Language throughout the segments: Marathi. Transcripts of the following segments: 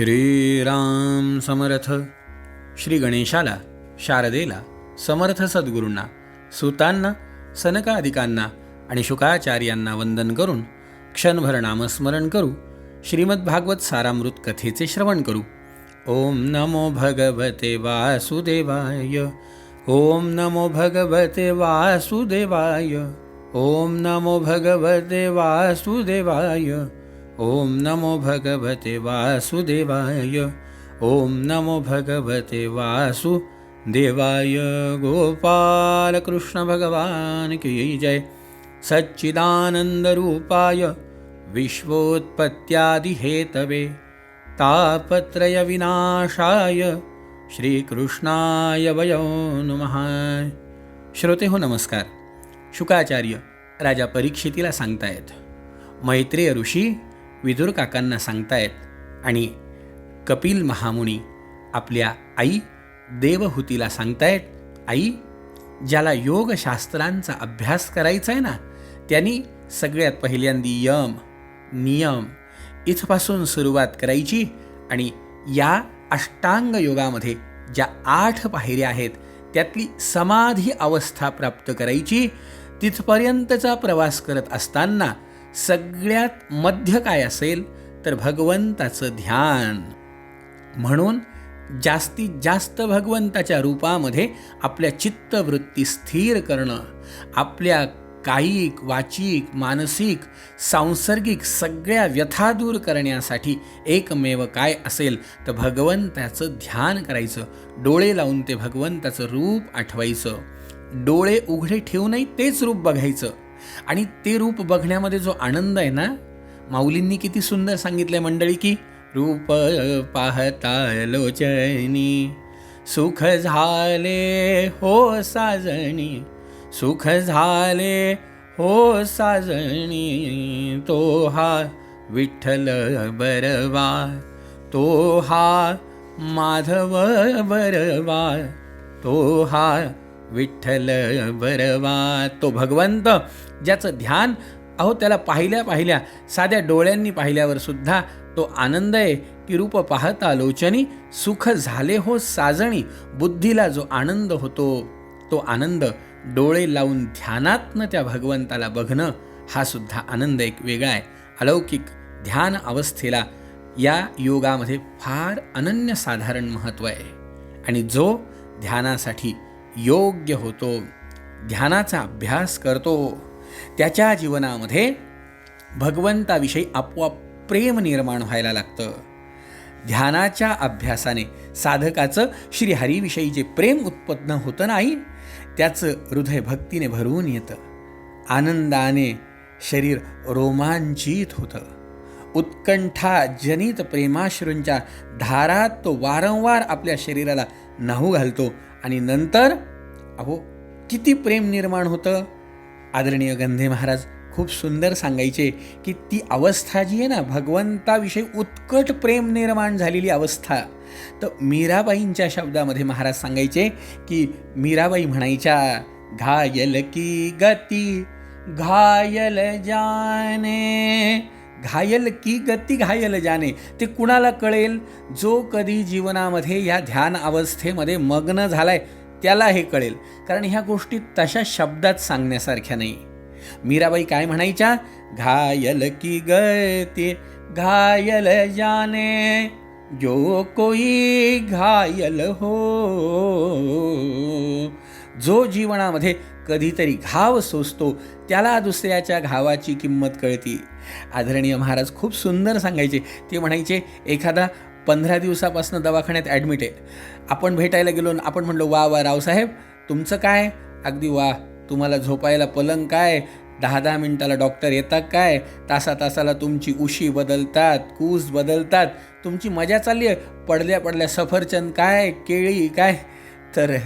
श्रीराम समर्थ. श्री गणेशाला, शारदेला, समर्थ सद्गुरूंना, सुतांना, सनकादिकांना आणि शुकाचार्यांना वंदन करून क्षणभर नामस्मरण करू. श्रीमद्भागवत सारामृत कथेचे श्रवण करू. ओम नमो भगवते वासुदेवाय. ओम नमो भगवते वासुदेवाय. ओम नमो भगवते वासुदेवाय. ओम नमो भगवते वासुदेवाय. ओम नमो भगवते वासुदेवाय. गोपाल कृष्ण भगवान की जय. सच्चिदानंद रूपाय विश्वोत्पत्त्यादि हेतवे तापत्रय विनाशाय श्रीकृष्णाय वयो नमः. श्रोते हो नमस्कार. शुकाचार्य राजा परीक्षितीला सांगतायत, मैत्रेय ऋषी विदुर काकांना सांगतायत आणि कपिल महामुनी आपल्या आई देवहूतीला सांगतायत, आई, ज्याला योगशास्त्रांचा अभ्यास करायचा आहे ना, त्यांनी सगळ्यात पहिल्यांदी यम नियम इथपासून सुरुवात करायची आणि या अष्टांग योगामध्ये ज्या 8 पायऱ्या आहेत त्यातली समाधी अवस्था प्राप्त करायची. तिथपर्यंतचा प्रवास करत असताना सगळ्यात मध्य काय असेल तर भगवंताचं ध्यान. म्हणून जास्तीत जास्त भगवंताच्या रूपामध्ये आपल्या चित्तवृत्ती स्थिर करणं, आपल्या कायिक, वाचिक, मानसिक, सांसर्गिक सगळ्या व्यथा दूर करण्यासाठी एकमेव काय असेल तर भगवंताचं ध्यान करायचं. डोळे लावून ते भगवंताचं रूप आठवायचं. डोळे उघडे ठेवूनही तेच रूप बघायचं. आणि ते रूप बघण्यामध्ये जो आनंद आहे ना, माऊलींनी किती सुंदर सांगितलंय मंडळी की रूप पाहता लोचनी सुख झाले हो साजणी. सुख झाले हो साजणी. तो हा विठ्ठल बरवा, तो हा माधव बरवा, तो हा विठ्ठल बरवा. तो भगवंत ज्याचं ध्यान, अहो त्याला पाहिल्या साध्या डोळ्यांनी पाहिल्यावर सुद्धा तो आनंद आहे की रूप पाहता लोचनी सुख झाले हो साजणी. बुद्धीला जो आनंद होतो तो आनंद डोळे लावून ध्यानातनं त्या भगवंताला बघणं हा सुद्धा आनंद एक वेगळा आहे. अलौकिक ध्यान अवस्थेला या योगामध्ये फार अनन्यसाधारण महत्त्व आहे. आणि जो ध्यानासाठी योग्य होतो, ध्यानाचा अभ्यास करतो, त्याच्या जीवनामध्ये भगवंताविषयी आपोआप प्रेम निर्माण व्हायला लागतं. ध्यानाच्या अभ्यासाने साधकाचं श्रीहरीविषयी जे प्रेम उत्पन्न होतं नाही, त्याचं हृदय भक्तीने भरून येतं. आनंदाने शरीर रोमांचित होतं. उत्कंठा जनित प्रेमाश्रूंच्या धारात तो वारंवार आपल्या शरीराला न्हाऊ घालतो आणि नंतर अहो किती प्रेम निर्माण होतं. आदरणीय गंधे महाराज खूप सुंदर सांगायचे की ती अवस्था जी आहे ना, भगवंताविषयी उत्कट प्रेम निर्माण झालेली अवस्था. तर मीराबाईंच्या शब्दामध्ये महाराज सांगायचे की मीराबाई म्हणायच्या, घायल की गती घायल जाने. घायल की गती घायल जाने. ते कुणाला कळेल? जो कधी जीवनामध्ये या ध्यान अवस्थेमध्ये मग्न झालाय त्याला हे कळेल. कारण ह्या गोष्टी तशा शब्दात सांगण्यासारख्या नाही. मीराबाई काय म्हणायच्या? घायल की गती घायल जाने जो कोई घायल हो. जो जीवनामध्ये कधीतरी घाव सोसतो त्याला दुसऱ्याच्या घावाची किंमत कळती. आदरणीय महाराज खूप सुंदर सांगायचे. ते म्हणायचे, एखादा 15 दिवसापासून दवाखान्यात ॲडमिट आहे, आपण भेटायला गेलो, आपण म्हणलो, वा वा रावसाहेब तुमचं काय, अगदी वा, तुम्हाला झोपायला पलंग काय, 10-10 मिनिटाला डॉक्टर येतात काय, तासाला तुमची उशी बदलतात, कूस बदलतात, तुमची मजा चालली आहे, पडल्या सफरचंद काय, केळी काय. तर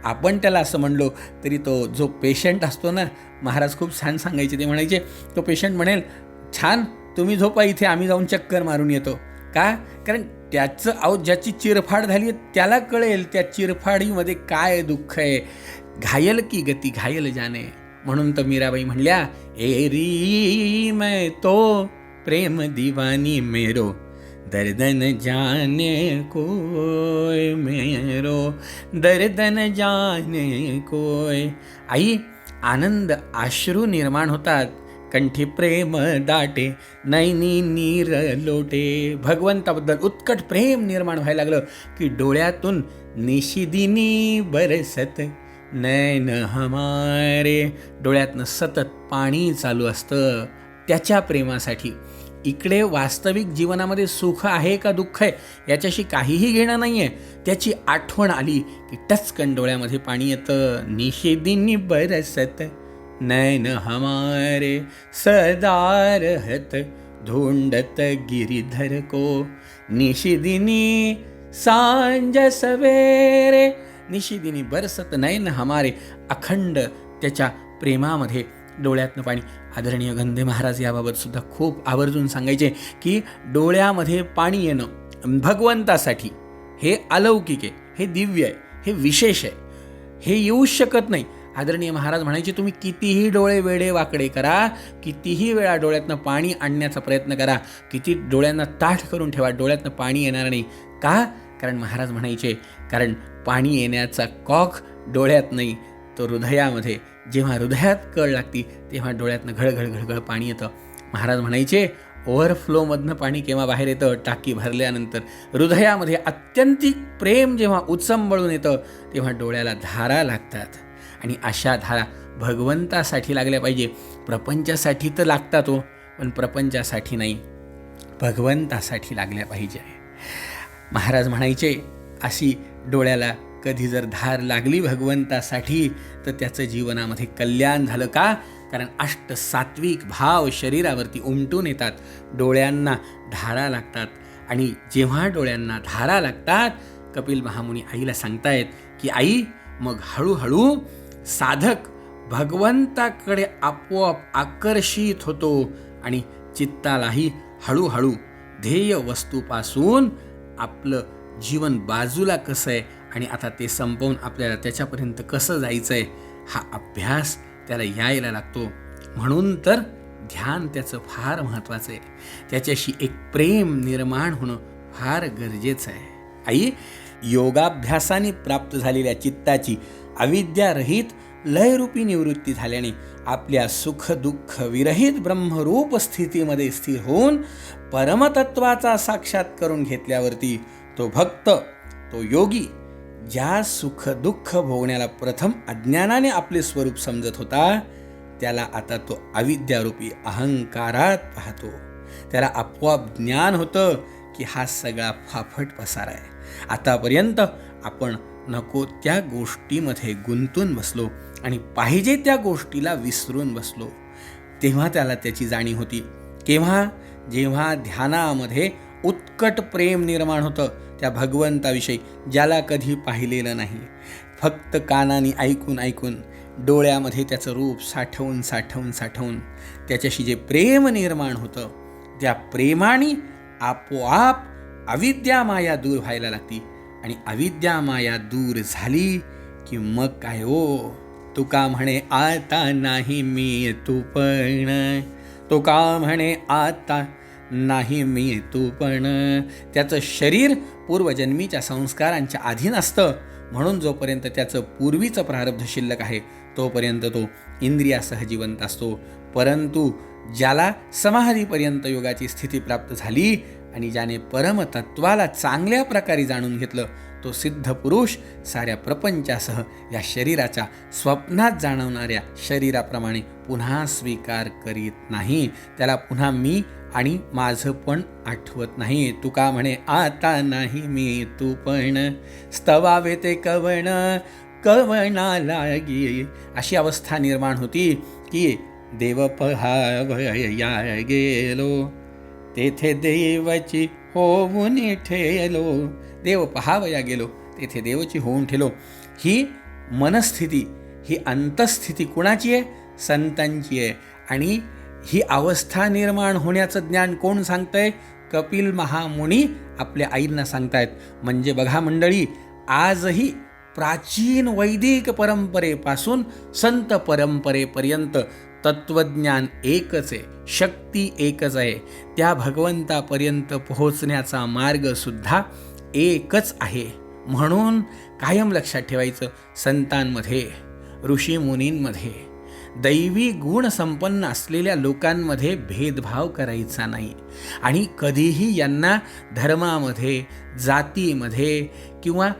आपण त्याला असं म्हणलो तरी तो जो पेशंट असतो ना, महाराज खूप छान सांगायचे. ते म्हणायचे, तो पेशंट म्हणेल, छान तुम्ही झोपा इथे, आम्ही जाऊन चक्कर मारून येतो. का? कारण त्याचं ज्याची चिरफाड झाली आहे त्याला कळेल त्या चिरफाडीमध्ये काय दुःख आहे. घायल की गती घायल जाने. म्हणून तर मीराबाई म्हणल्या, ए री मैं तो प्रेम दीवानी मेरो दर्द न जाने कोय मेरो, दर्द न जाने कोय. आई, आनंद अश्रू निर्माण होतात, कंठी प्रेम दाटे, नैनी नीर लोटे. भगवंताबद्दल उत्कट प्रेम निर्माण व्हायला लागलं की डोळ्यातून निशिदिनी बरसत नैन हमारे, डोळ्यातनं सतत पाणी चालू असतं त्याच्या प्रेमासाठी. इकडे वास्तविक जीवनामध्ये सुख आहे का दुःख आहे याच्याशी काहीही घेणं नाही आहे. त्याची आठवण आली की टचकन डोळ्यामध्ये पाणी येतं. निशिदिनी बरसत नैन हमारे, सदा रहत धुंडत गिरिधर को. निशिदिनी सांज सवेरे, निशिदिनी बरसत नैन हमारे, अखंड त्याच्या प्रेमामध्ये डोळ्यातनं पाणी. आदरणीय गंधे महाराज याबाबत सुद्धा खूप आवर्जून सांगायचे की डोळ्यामध्ये पाणी येणं भगवंतासाठी हे अलौकिक आहे, हे दिव्य आहे, हे विशेष आहे, हे येऊच शकत नाही. आदरणीय महाराज म्हणायचे, तुम्ही कितीही डोळे वेडे वाकडे करा, कितीही वेळा डोळ्यातनं पाणी आणण्याचा प्रयत्न करा, किती डोळ्यांना ताठ करून ठेवा, डोळ्यातनं पाणी येणार नाही. का? कारण महाराज म्हणायचे, कारण पाणी येण्याचा कॉक डोळ्यात नाही, तो हृदयामध्ये. जेव्हा हृदयात कळ लागती तेव्हा डोळ्यातनं घळघळ घळघळ पाणी येतं. महाराज म्हणायचे, ओव्हरफ्लोमधनं पाणी केव्हा बाहेर येतं? टाकी भरल्यानंतर. हृदयामध्ये अत्यंतिक प्रेम जेव्हा उचंबळून येतं तेव्हा डोळ्याला धारा लागतात. आणि अशा धारा भगवंतासाठी लागल्या पाहिजे. प्रपंचासाठी तर लागतात हो, पण प्रपंचासाठी नाही, भगवंतासाठी लागल्या पाहिजे. महाराज म्हणायचे, अशी डोळ्याला कधी जर धार लागली भगवंतासाठी तर त्याचं जीवनामध्ये कल्याण झालं. का? कारण सात्विक भाव शरीरावरती उमटून येतात, डोळ्यांना धारा लागतात. आणि जेव्हा डोळ्यांना धारा लागतात, कपिल महामुनी आईला सांगतायत की आई, मग हळूहळू साधक भगवंताकडे आपोआप आकर्षित होतो आणि चित्तालाही हळूहळू ध्येय वस्तूपासून आपलं जीवन बाजूला कसं आहे आणि आता ते संपवून आपल्याला त्याच्यापर्यंत कसं जायचं आहे हा अभ्यास त्याला यायला लागतो. म्हणून तर ध्यान त्याचं फार महत्त्वाचं आहे. त्याच्याशी एक प्रेम निर्माण होणं फार गरजेचं आहे. आई, योगाभ्यासाने प्राप्त झालेल्या चित्ताची अविद्यारहित लयरूपी निवृत्ती झाल्याने आपल्या सुखदुःख विरहित ब्रह्मरूप स्थितीमध्ये स्थिर होऊन परमतत्वाचा साक्षात करून घेतल्यावरती तो भक्त, तो योगी, ज्या सुखदुःख भोगण्याला प्रथम अज्ञानाने आपले स्वरूप समजत होता, त्याला आता तो अविद्यारूपी अहंकारात पाहतो. त्याला आपोआप ज्ञान होतं की हा सगळा फाफट पसारा आहे. आतापर्यंत आपण नको त्या गोष्टीमध्ये गुंतून बसलो आणि पाहिजे त्या गोष्टीला विसरून बसलो. तेव्हा त्याला त्याची जाणीव होती. केव्हा? जेव्हा ध्यानामध्ये उत्कट प्रेम निर्माण होतं त्या भगवंताविषयी, ज्याला कधी पाहिलेलं नाही. फक्त कानाने ऐकून ऐकून डोळ्यामध्ये त्याचं रूप साठवून साठवून साठवून त्याच्याशी जे प्रेम निर्माण होतं, त्या प्रेमाने आपोआप अविद्या माया दूर व्हायला लागती. आणि अविद्या माया दूर झाली की मग काय हो, तुका म्हणे आता नाही मी तू पण, तुका म्हणे आता नाही मी तू पण. त्याचं शरीर पूर्वजन्मीच्या संस्कारांच्या अधीन असतं, म्हणून जोपर्यंत त्याचं पूर्वीचं प्रारब्ध शिल्लक आहे तोपर्यंत तो इंद्रियासह जिवंत असतो. परंतु ज्याला समाधीपर्यंत योगाची स्थिती प्राप्त झाली आणि ज्याने परमतत्वाला चांगल्या प्रकारे जाणून घेतलं, तो सिद्ध पुरुष साऱ्या प्रपंचासह या शरीराच्या स्वप्नात जाणवणाऱ्या शरीराप्रमाणे पुन्हा स्वीकार करीत नाही. त्याला पुन्हा मी आणि माझं पण आठवत नाही. तुका म्हणे आता नाही मी तू पण, स्तवावे ते कवण कवना लागी. अशी अवस्था निर्माण होती की देव पहावया गेलो, तेथे देवाची होऊन ठेलो. देव पहावया गेलो, तेथे देवाची होऊन ठेलो. ही मनस्थिती, ही अंतस्थिती कुणाची आहे? संतांची आहे. आणि ही अवस्था निर्माण होण्याचं ज्ञान कोण सांगतंय? कपिल महामुनी आपल्या आईंना सांगतायत. म्हणजे बघा मंडळी, आजही प्राचीन वैदिक परंपरेपासून संत परंपरेपर्यंत तत्वज्ञान एकच आहे, शक्ती एकच आहे, त्या भगवंतापर्यंत पोहोचण्याचा मार्गसुद्धा एकच आहे. म्हणून कायम लक्षात ठेवायचं, संतांमध्ये, ऋषीमुनींमध्ये, दैवी गुण संपन्न असलेल्या लोकांमध्ये भेदभाव करायचा नाही आणि कधीही यांना धर्मामध्ये, जातीमध्ये किंवा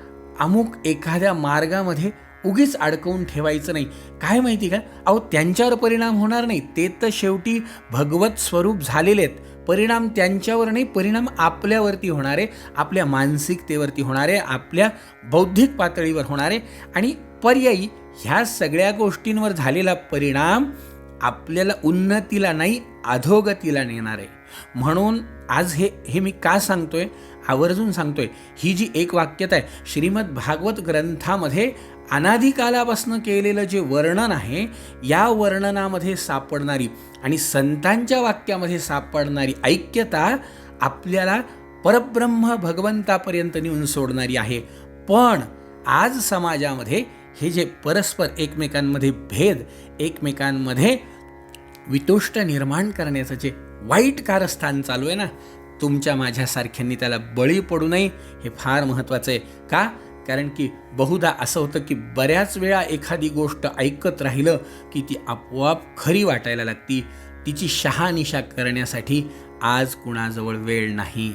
अमुक एखाद्या मार्गामध्ये उगीच अडकवून ठेवायचं नाही. काय माहिती का, अहो त्यांच्यावर परिणाम होणार नाही, ते तर शेवटी भगवत स्वरूप झालेले आहेत. परिणाम त्यांच्यावर नाही, परिणाम आपल्यावरती होणारे, आपल्या मानसिकतेवरती होणारे, आपल्या बौद्धिक पातळीवर होणारे आणि पर्यायी ह्या सगळ्या गोष्टींवर झालेला परिणाम आपल्याला उन्नतीला नाही, अधोगतीला नेणार आहे. म्हणून आज हे मी का सांगतोय, आवर्जून सांगतोय. ही जी एक वाक्यता आहे, श्रीमद भागवत ग्रंथामध्ये अनादिकालापासून केलेलं जे वर्णन आहे, या वर्णनामध्ये सापडणारी आणि संतांच्या वाक्यामध्ये सापडणारी ऐक्यता आपल्याला परब्रह्म भगवंतापर्यंत नेऊन सोडणारी आहे. पण आज समाजामध्ये हे जे परस्पर एकमेकांमध्ये भेद, एकमेकांमध्ये वितुष्ट निर्माण करण्याचं जे वाईट कारस्थान चालू आहे ना, तुमच्या माझ्यासारख्यांनी त्याला बळी पडू नये, हे फार महत्त्वाचं आहे. का? कारण की बहुधा असं होतं की बऱ्याच वेळा एखादी गोष्ट ऐकत राहिलं की ती आपोआप खरी वाटायला लागती. तिची शहानिशा करण्यासाठी आज कुणाजवळ वेळ नाही.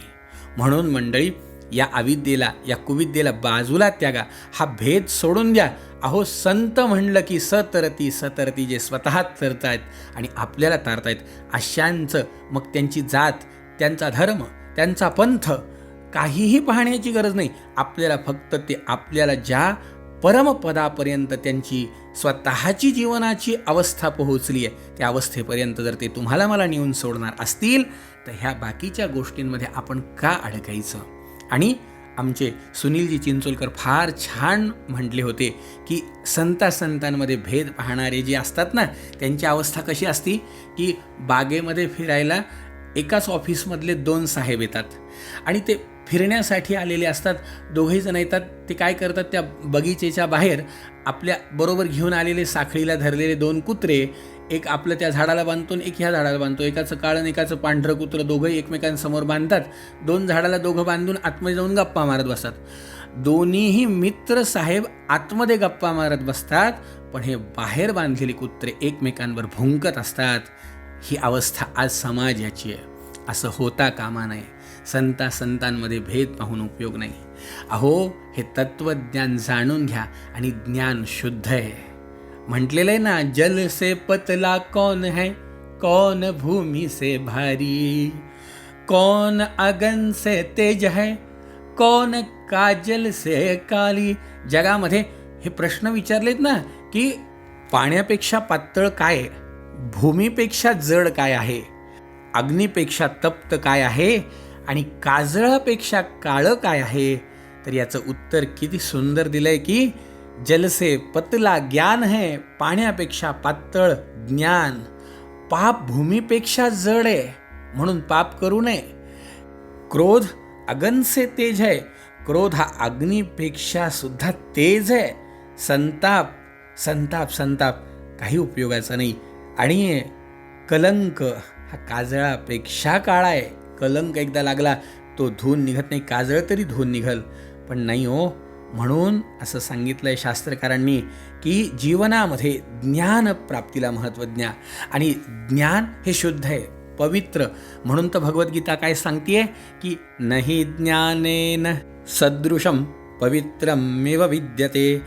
म्हणून मंडळी, या अविद्येला, या कुविद्येला बाजूला त्यागा, हा भेद सोडून द्या. अहो संत म्हणलं की सतरती सतरती, जे स्वतः तरतायत आणि आपल्याला तारतायत, अशांचं मग त्यांची जात, त्यांचा धर्म, त्यांचा पंथ काहीही पाहण्याची गरज नाही. आपल्याला फक्त ते आपल्याला ज्या परमपदापर्यंत त्यांची स्वतःची जीवनाची अवस्था पोहोचली आहे, त्या अवस्थेपर्यंत जर ते तुम्हाला मला नेऊन सोडणार असतील, तर ह्या बाकीच्या गोष्टींमध्ये आपण का अडकायचं? आणि आमचे सुनीलजी चिंचोलकर फार छान म्हटले होते की संतांमध्ये भेद पाहणारे जे असतात ना, त्यांची अवस्था कशी असती की बागेमध्ये फिरायला एकाच ऑफिसमधले 2 साहेब येतात आणि ते फिरण्यासाठी आलेले असतात. दोघेही जण येतात. ते काय करतात, त्या बगीचेच्या बाहेर आपल्या बरोबर घेऊन आलेले साखळीला धरलेले 2 कुत्रे, एक आपलं त्या झाडाला बांधतो आणि एक ह्या झाडाला बांधतो. एकाचं काळं आणि एकाचं पांढरं कुत्रं दोघंही एकमेकांसमोर बांधतात. 2 झाडाला दोघं बांधून आतमध्ये जाऊन गप्पा मारत बसतात. दोन्हीही मित्र साहेब आतमध्ये गप्पा मारत बसतात, पण हे बाहेर बांधलेले कुत्रे एकमेकांवर भुंकत असतात. ही अवस्था आज समाजाची आहे. असं होता कामा नये. संतांमध्ये भेद पाहून उपयोग नाही. अहो, हे तत्वज्ञान जाणून घ्या आणि ज्ञान शुद्ध आहे. म्हटलेलं आहे ना, जल से पतला कौन है, कौन भूमि से भारी, कौन अगन से तेज है, कौन काजल से काली. जगामध्ये हे प्रश्न विचारलेत ना की पाण्यापेक्षा पातळ काय आहे, भूमीपेक्षा जड काय आहे, अग्नीपेक्षा तप्त काय आहे आणि काजळापेक्षा काळं काय आहे. तर याचं उत्तर किती सुंदर दिलंय की जल से पतला ज्ञान है, पाण्यापेक्षा पातळ ज्ञान. पाप भूमीपेक्षा जड आहे, म्हणून पाप करू नये. क्रोध अगन से तेज है, क्रोध हा अग्नीपेक्षा सुद्धा तेज आहे. संताप संताप संताप काही उपयोगाचा नाही. आणि कलंक हा काजळापेक्षा काळा आहे. कलंक एकदा लागला तो धुवून निघत नाही, काजळ तरी धुवून निघल, पण नाही हो. म्हणून असं सांगितलंय शास्त्रकारांनी की जीवनामध्ये ज्ञान प्राप्तीला महत्त्व द्या आणि ज्ञान हे शुद्ध आहे, पवित्र. म्हणून तर भगवद्गीता काय सांगतेय की नहि ज्ञानेन सदृशम पवित्रमेव विद्यते.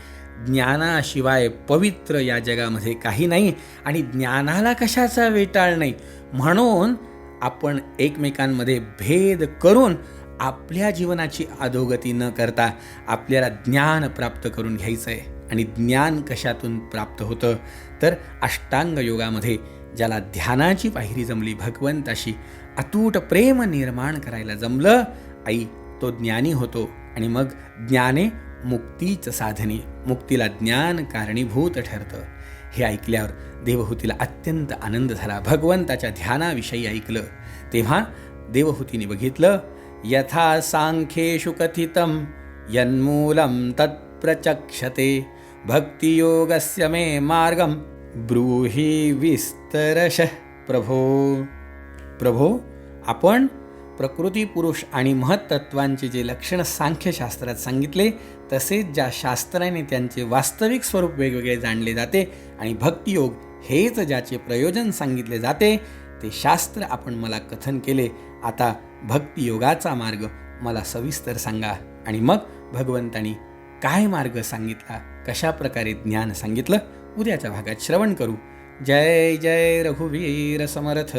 ज्ञानाशिवाय पवित्र या जगामध्ये काही नाही आणि ज्ञानाला कशाचा वेटाळ नाही. म्हणून आपण एकमेकांमध्ये भेद करून आपल्या जीवनाची अधोगती न करता आपल्याला ज्ञान प्राप्त करून घ्यायचं आहे. आणि ज्ञान कशातून प्राप्त होतं तर अष्टांग योगामध्ये ज्याला ध्यानाची पायरी जमली, भगवंताशी अतूट प्रेम निर्माण करायला जमलं, आई तो ज्ञानी होतो. आणि मग ज्ञाने मुक्तीचं साधने, मुक्तीला ज्ञान कारणीभूत ठरतं. हे ऐकल्यावर देवहूतीला अत्यंत आनंद झाला. भगवंताच्या ध्यानाविषयी ऐकलं तेव्हा देवहूतीने बघितलं, यथा सांख्येषु कथितं यन्मूलं तत्प्रचक्षते भक्तियोगस्य मे मार्गं ब्रूहि विस्तरशः प्रभो. प्रभो, आपण प्रकृती पुरुष आणि महत्त्वांचे जे लक्षण सांख्यशास्त्रात सांगितले तसेच ज्या शास्त्राने त्यांचे वास्तविक स्वरूप वेगवेगळे जाणले जाते आणि भक्तियोग हेच ज्याचे प्रयोजन सांगितले जाते ते शास्त्र आपण मला कथन केले. आता भक्तियोगाचा मार्ग मला सविस्तर सांगा. आणि मग भगवंतांनी काय मार्ग सांगितला, कशा प्रकारे ज्ञान सांगितलं, उद्याच्या भागात श्रवण करू. जय जय रघुवीर समर्थ.